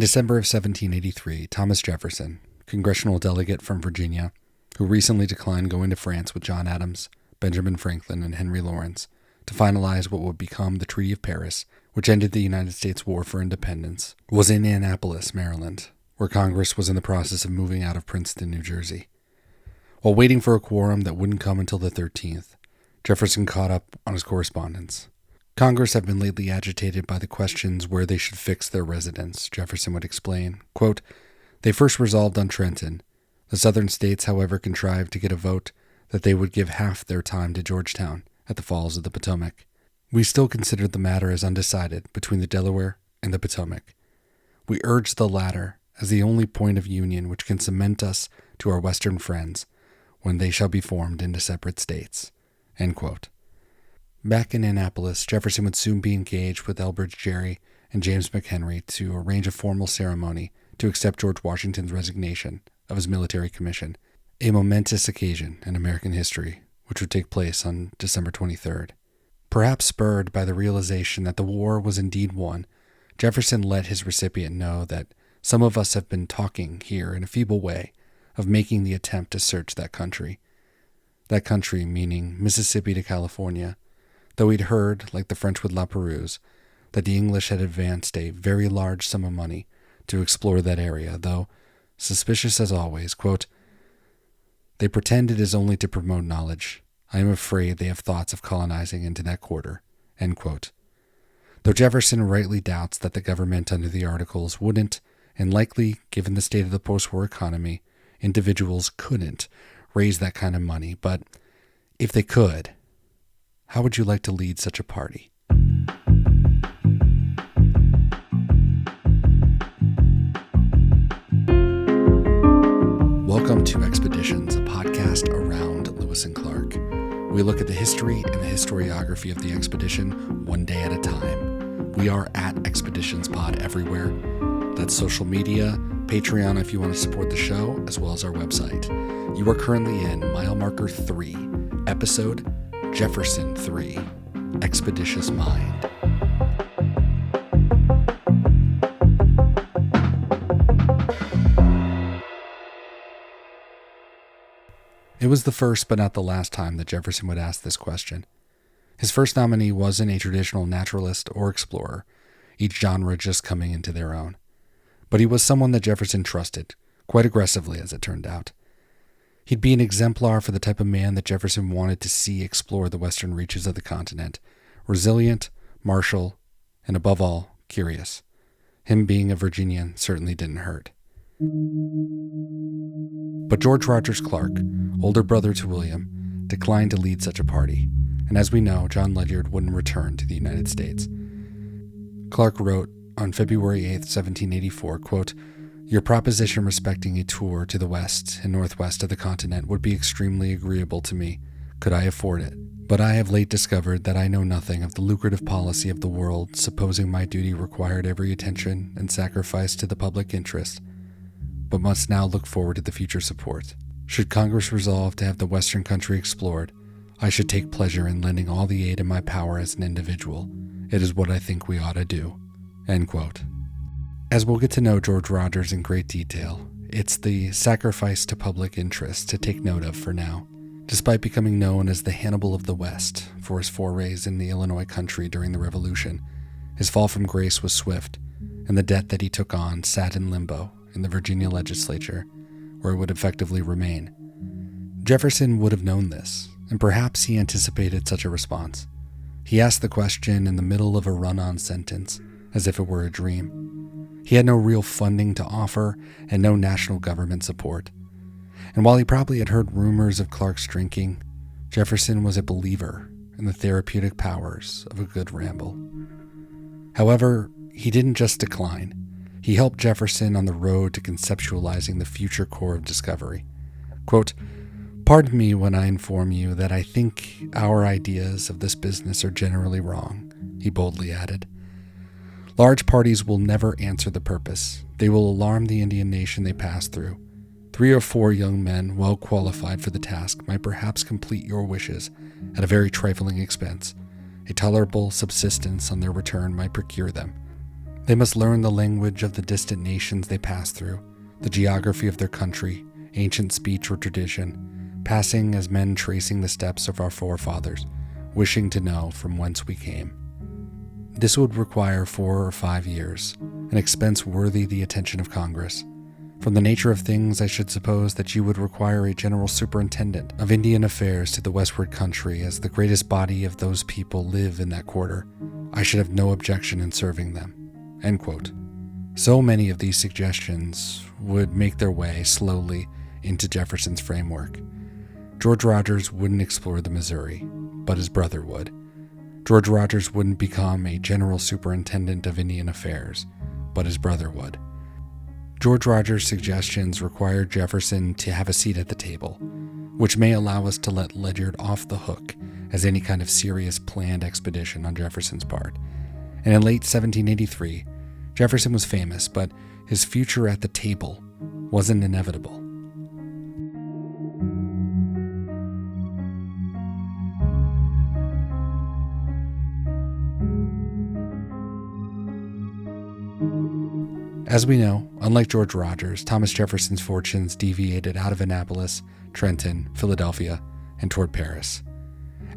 December of 1783, Thomas Jefferson, congressional delegate from Virginia, who recently declined going to France with John Adams, Benjamin Franklin, and Henry Lawrence to finalize what would become the Treaty of Paris, which ended the United States War for Independence, was in Annapolis, Maryland, where Congress was in the process of moving out of Princeton, New Jersey. While waiting for a quorum that wouldn't come until the 13th, Jefferson caught up on his correspondence. Congress have been lately agitated by the questions where they should fix their residence, Jefferson would explain. Quote, they first resolved on Trenton. The southern states, however, contrived to get a vote that they would give half their time to Georgetown at the Falls of the Potomac. We still considered the matter as undecided between the Delaware and the Potomac. We urged the latter as the only point of union which can cement us to our western friends when they shall be formed into separate states. End quote. Back in Annapolis, Jefferson would soon be engaged with Elbridge Gerry and James McHenry to arrange a formal ceremony to accept George Washington's resignation of his military commission, a momentous occasion in American history, which would take place on December 23rd. Perhaps spurred by the realization that the war was indeed won, Jefferson let his recipient know that some of us have been talking here in a feeble way of making the attempt to search that country. That country meaning Mississippi to California, though he'd heard, like the French with La Perouse, that the English had advanced a very large sum of money to explore that area, though, suspicious as always, quote, they pretend it is only to promote knowledge. I am afraid they have thoughts of colonizing into that quarter, end quote. Though Jefferson rightly doubts that the government under the Articles wouldn't, and likely, given the state of the post-war economy, individuals couldn't raise that kind of money, but if they could, how would you like to lead such a party? Welcome to Expeditions, a podcast around Lewis and Clark. We look at the history and the historiography of the expedition one day at a time. We are at Expeditions Pod everywhere. That's social media, Patreon if you want to support the show, as well as our website. You are currently in mile marker 3, episode Jefferson 3, Expeditious Mind. It was the first but not the last time that Jefferson would ask this question. His first nominee wasn't a traditional naturalist or explorer, each genre just coming into their own. But he was someone that Jefferson trusted, quite aggressively as it turned out. He'd be an exemplar for the type of man that Jefferson wanted to see explore the western reaches of the continent, resilient, martial, and above all, curious. Him being a Virginian certainly didn't hurt. But George Rogers Clark, older brother to William, declined to lead such a party, and as we know, John Ledyard wouldn't return to the United States. Clark wrote on February 8, 1784, quote, your proposition respecting a tour to the west and northwest of the continent would be extremely agreeable to me, could I afford it. But I have late discovered that I know nothing of the lucrative policy of the world, supposing my duty required every attention and sacrifice to the public interest, but must now look forward to the future support. Should Congress resolve to have the western country explored, I should take pleasure in lending all the aid in my power as an individual. It is what I think we ought to do. End quote. As we'll get to know George Rogers in great detail, it's the sacrifice to public interest to take note of for now. Despite becoming known as the Hannibal of the West for his forays in the Illinois country during the Revolution, his fall from grace was swift, and the debt that he took on sat in limbo in the Virginia legislature, where it would effectively remain. Jefferson would have known this, and perhaps he anticipated such a response. He asked the question in the middle of a run-on sentence, as if it were a dream. He had no real funding to offer and no national government support. And while he probably had heard rumors of Clark's drinking, Jefferson was a believer in the therapeutic powers of a good ramble. However, he didn't just decline. He helped Jefferson on the road to conceptualizing the future core of discovery. Quote, pardon me when I inform you that I think our ideas of this business are generally wrong, he boldly added. Large parties will never answer the purpose. They will alarm the Indian nation they pass through. 3 or 4 young men well qualified for the task might perhaps complete your wishes at a very trifling expense. A tolerable subsistence on their return might procure them. They must learn the language of the distant nations they pass through, the geography of their country, ancient speech or tradition, passing as men tracing the steps of our forefathers, wishing to know from whence we came. This would require 4 or 5 years, an expense worthy the attention of Congress. From the nature of things, I should suppose that you would require a general superintendent of Indian affairs to the westward country, as the greatest body of those people live in that quarter. I should have no objection in serving them." End quote. So many of these suggestions would make their way slowly into Jefferson's framework. George Rogers wouldn't explore the Missouri, but his brother would. George Rogers wouldn't become a general superintendent of Indian affairs, but his brother would. George Rogers' suggestions required Jefferson to have a seat at the table, which may allow us to let Ledyard off the hook as any kind of serious planned expedition on Jefferson's part. And in late 1783, Jefferson was famous, but his future at the table wasn't inevitable. As we know, unlike George Rogers, Thomas Jefferson's fortunes deviated out of Annapolis, Trenton, Philadelphia, and toward Paris.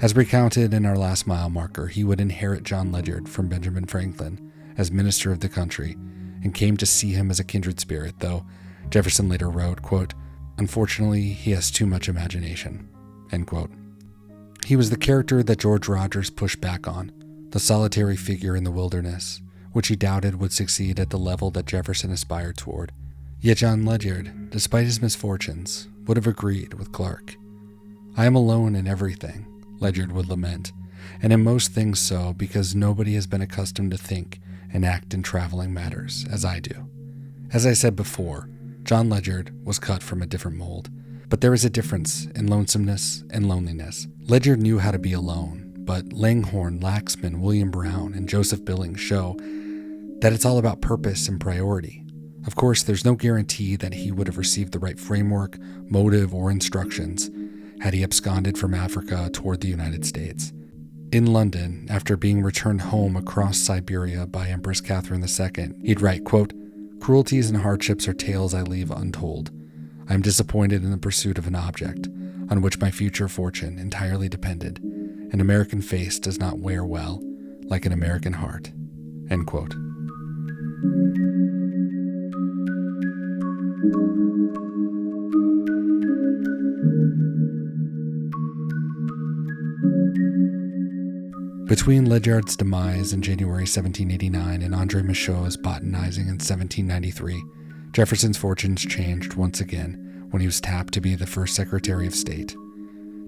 As recounted in our last mile marker, he would inherit John Ledyard from Benjamin Franklin as minister of the country, and came to see him as a kindred spirit, though Jefferson later wrote, quote, "Unfortunately, he has too much imagination." End quote. He was the character that George Rogers pushed back on, the solitary figure in the wilderness, which he doubted would succeed at the level that Jefferson aspired toward. Yet John Ledyard, despite his misfortunes, would have agreed with Clark. "I am alone in everything," Ledyard would lament, "and in most things so because nobody has been accustomed to think and act in traveling matters as I do." As I said before, John Ledyard was cut from a different mold, but there is a difference in lonesomeness and loneliness. Ledyard knew how to be alone, but Langhorne, Laxman, William Brown, and Joseph Billings show that it's all about purpose and priority. Of course, there's no guarantee that he would have received the right framework, motive, or instructions had he absconded from Africa toward the United States. In London, after being returned home across Siberia by Empress Catherine II, he'd write, quote, "Cruelties and hardships are tales I leave untold. I am disappointed in the pursuit of an object on which my future fortune entirely depended. An American face does not wear well like an American heart." End quote. Between Ledyard's demise in January 1789 and André Michaux's botanizing in 1793, Jefferson's fortunes changed once again when he was tapped to be the first Secretary of State.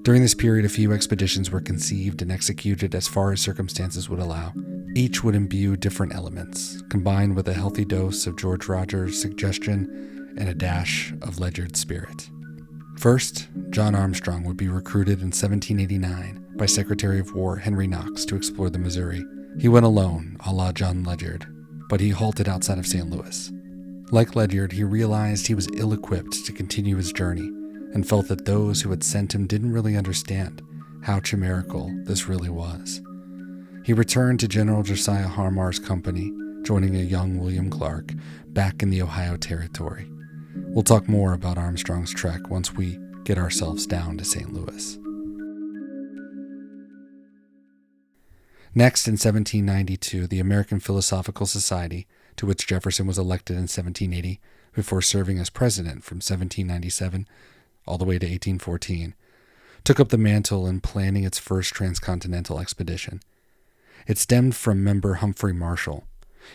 During this period, a few expeditions were conceived and executed as far as circumstances would allow. Each would imbue different elements, combined with a healthy dose of George Rogers' suggestion and a dash of Ledyard's spirit. First, John Armstrong would be recruited in 1789 by Secretary of War Henry Knox to explore the Missouri. He went alone, a la John Ledyard, but he halted outside of St. Louis. Like Ledyard, he realized he was ill-equipped to continue his journey and felt that those who had sent him didn't really understand how chimerical this really was. He returned to General Josiah Harmar's company, joining a young William Clark back in the Ohio Territory. We'll talk more about Armstrong's trek once we get ourselves down to St. Louis. Next, in 1792, the American Philosophical Society, to which Jefferson was elected in 1780, before serving as president from 1797 all the way to 1814, took up the mantle in planning its first transcontinental expedition. It stemmed from member Humphrey Marshall.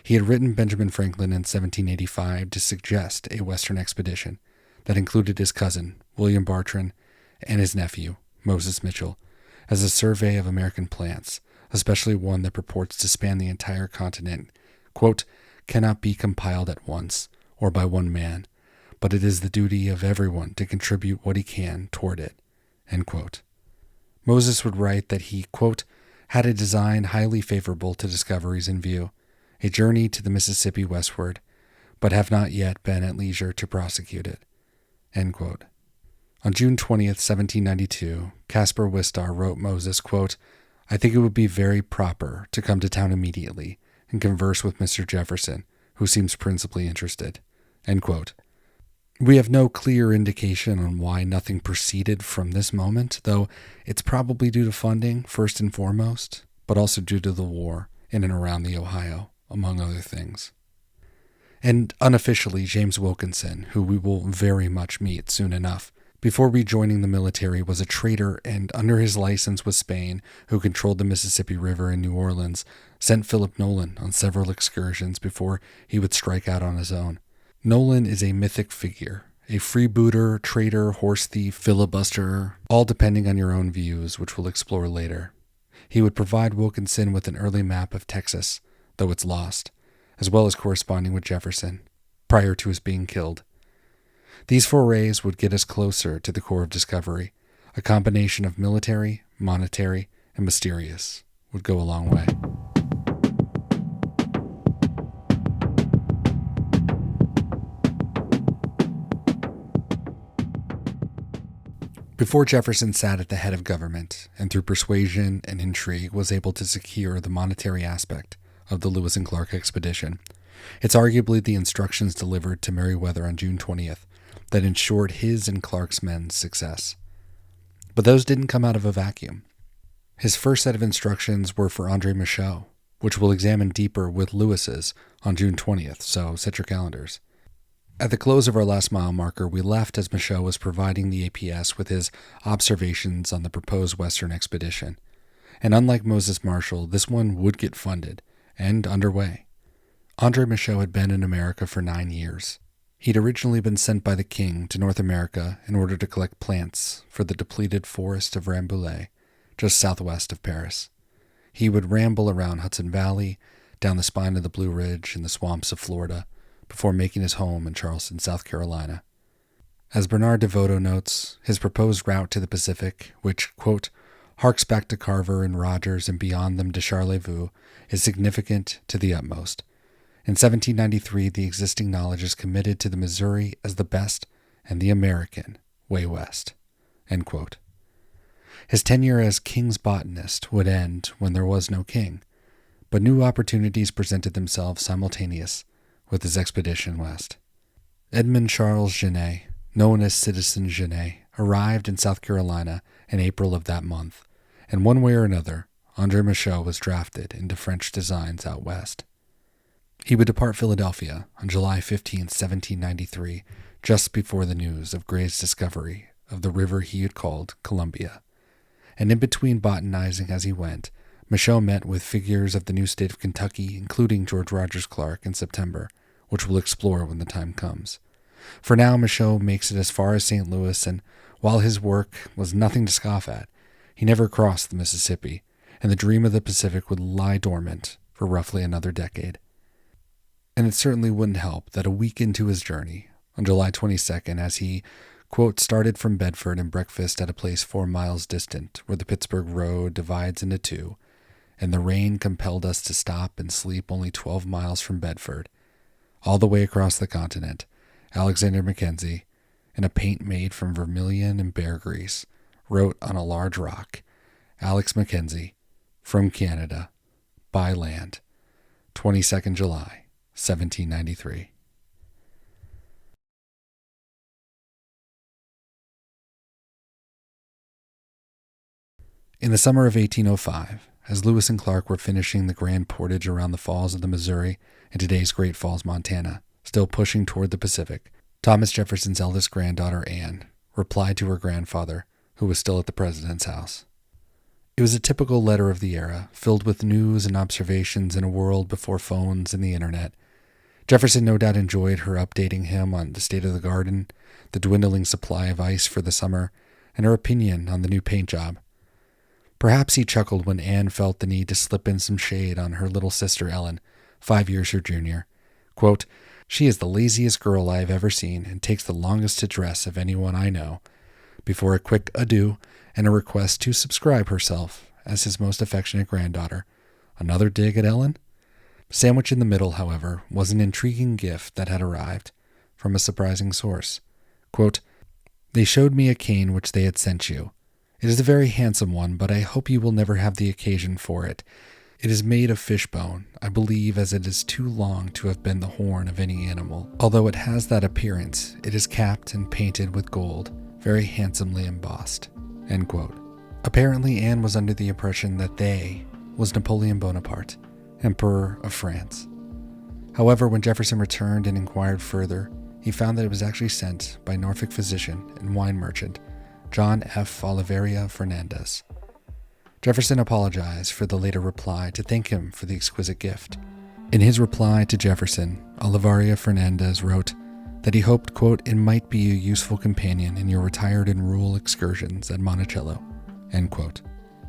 He had written Benjamin Franklin in 1785 to suggest a Western expedition that included his cousin, William Bartram, and his nephew, Moses Mitchell, as a survey of American plants, especially one that purports to span the entire continent, quote, "cannot be compiled at once or by one man, but it is the duty of everyone to contribute what he can toward it." End quote. Moses would write that he, quote, "had a design highly favorable to discoveries in view, a journey to the Mississippi westward, but have not yet been at leisure to prosecute it." End quote. On June 20th, 1792, Caspar Wistar wrote Moses, quote, "I think it would be very proper to come to town immediately and converse with Mr. Jefferson, who seems principally interested." End quote. We have no clear indication on why nothing proceeded from this moment, though it's probably due to funding, first and foremost, but also due to the war in and around the Ohio, among other things. And unofficially, James Wilkinson, who we will very much meet soon enough, before rejoining the military was a trader and, under his license with Spain, who controlled the Mississippi River in New Orleans, sent Philip Nolan on several excursions before he would strike out on his own. Nolan is a mythic figure, a freebooter, trader, horse thief, filibusterer, all depending on your own views, which we'll explore later. He would provide Wilkinson with an early map of Texas, though it's lost, as well as corresponding with Jefferson, prior to his being killed. These forays would get us closer to the core of discovery. A combination of military, monetary, and mysterious would go a long way. Before Jefferson sat at the head of government, and through persuasion and intrigue was able to secure the monetary aspect of the Lewis and Clark expedition, it's arguably the instructions delivered to Meriwether on June 20th that ensured his and Clark's men's success. But those didn't come out of a vacuum. His first set of instructions were for André Michaux, which we'll examine deeper with Lewis's on June 20th, so set your calendars. At the close of our last mile marker, we left as Michaux was providing the APS with his observations on the proposed Western expedition. And unlike Moses Marshall, this one would get funded and underway. André Michaux had been in America for 9 years. He'd originally been sent by the king to North America in order to collect plants for the depleted forest of Rambouillet, just southwest of Paris. He would ramble around Hudson Valley, down the spine of the Blue Ridge and the swamps of Florida, before making his home in Charleston, South Carolina. As Bernard DeVoto notes, his proposed route to the Pacific, which, quote, harks back to Carver and Rogers and beyond them to Charlevoix, is significant to the utmost. In 1793, the existing knowledge is committed to the Missouri as the best and the American way west. End quote. His tenure as king's botanist would end when there was no king, but new opportunities presented themselves simultaneous with his expedition west. Edmund Charles Genet, known as Citizen Genet, arrived in South Carolina in April of that month, and one way or another, André Michaux was drafted into French designs out west. He would depart Philadelphia on July 15, 1793, just before the news of Gray's discovery of the river he had called Columbia. And in between botanizing as he went, Michaux met with figures of the new state of Kentucky, including George Rogers Clark, in September, which we'll explore when the time comes. For now, Michaux makes it as far as St. Louis, and while his work was nothing to scoff at, he never crossed the Mississippi, and the dream of the Pacific would lie dormant for roughly another decade. And it certainly wouldn't help that a week into his journey, on July 22nd, as he, quote, started from Bedford and breakfast at a place 4 miles distant where the Pittsburgh Road divides into two, and the rain compelled us to stop and sleep only 12 miles from Bedford, all the way across the continent, Alexander Mackenzie, in a paint made from vermilion and bear grease, wrote on a large rock, Alex Mackenzie, from Canada, by land, 22nd July, 1793. In the summer of 1805, as Lewis and Clark were finishing the grand portage around the falls of the Missouri in today's Great Falls, Montana, still pushing toward the Pacific, Thomas Jefferson's eldest granddaughter, Anne, replied to her grandfather, who was still at the president's house. It was a typical letter of the era, filled with news and observations in a world before phones and the internet. Jefferson no doubt enjoyed her updating him on the state of the garden, the dwindling supply of ice for the summer, and her opinion on the new paint job. Perhaps he chuckled when Anne felt the need to slip in some shade on her little sister Ellen, 5 years her junior. Quote, she is the laziest girl I have ever seen and takes the longest to dress of anyone I know, before a quick adieu and a request to subscribe herself as his most affectionate granddaughter. Another dig at Ellen? Sandwiched in the middle, however, was an intriguing gift that had arrived from a surprising source. Quote, they showed me a cane which they had sent you. It is a very handsome one, but I hope you will never have the occasion for it. It is made of fish bone, I believe, as it is too long to have been the horn of any animal. Although it has that appearance, it is capped and painted with gold, very handsomely embossed." End quote. Apparently, Anne was under the impression that they was Napoleon Bonaparte, Emperor of France. However, when Jefferson returned and inquired further, he found that it was actually sent by Norfolk physician and wine merchant John F. Oliveira Fernandez. Jefferson apologized for the later reply to thank him for the exquisite gift. In his reply to Jefferson, Oliveira Fernandez wrote that he hoped, quote, "it might be a useful companion in your retired and rural excursions at Monticello," end quote.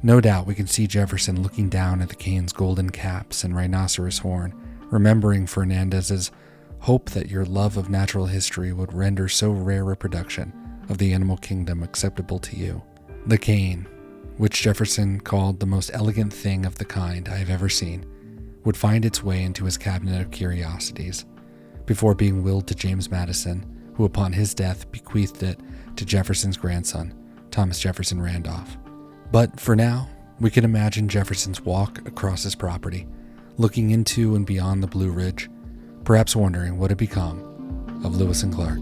No doubt we can see Jefferson looking down at the cane's golden caps and rhinoceros horn, remembering Fernandez's hope that your love of natural history would render so rare a production of the animal kingdom acceptable to you. The cane, which Jefferson called the most elegant thing of the kind I have ever seen, would find its way into his cabinet of curiosities, before being willed to James Madison, who upon his death bequeathed it to Jefferson's grandson, Thomas Jefferson Randolph. But for now, we can imagine Jefferson's walk across his property, looking into and beyond the Blue Ridge, perhaps wondering what had become of Lewis and Clark.